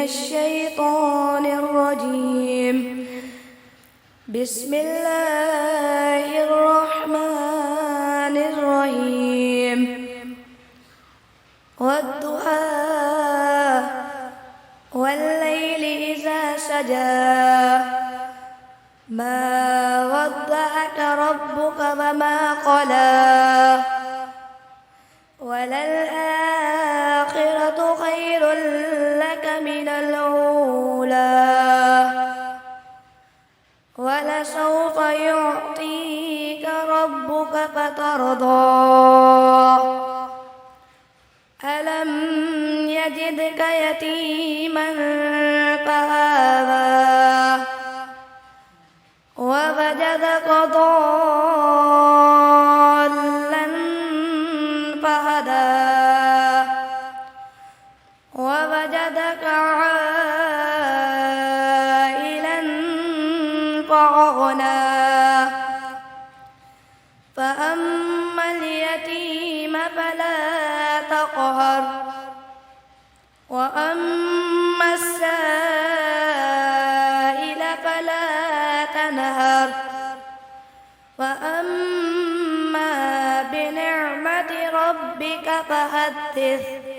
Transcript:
الشيطان الرجيم. بسم الله الرحمن الرحيم. والضحى والليل إذا سجى ما ودعك ربك وما قلى وللآخرة خير لك من الأولى ولسوف يعطيك ربك فترضى ألم يجدك يتيما فآوى ووجدك ضالا فهدى ووجدك عائلا فأغنى فأما اليتيم فلا تقهر وأما السائل فلا تنهر وأما بنعمة ربك فحدث.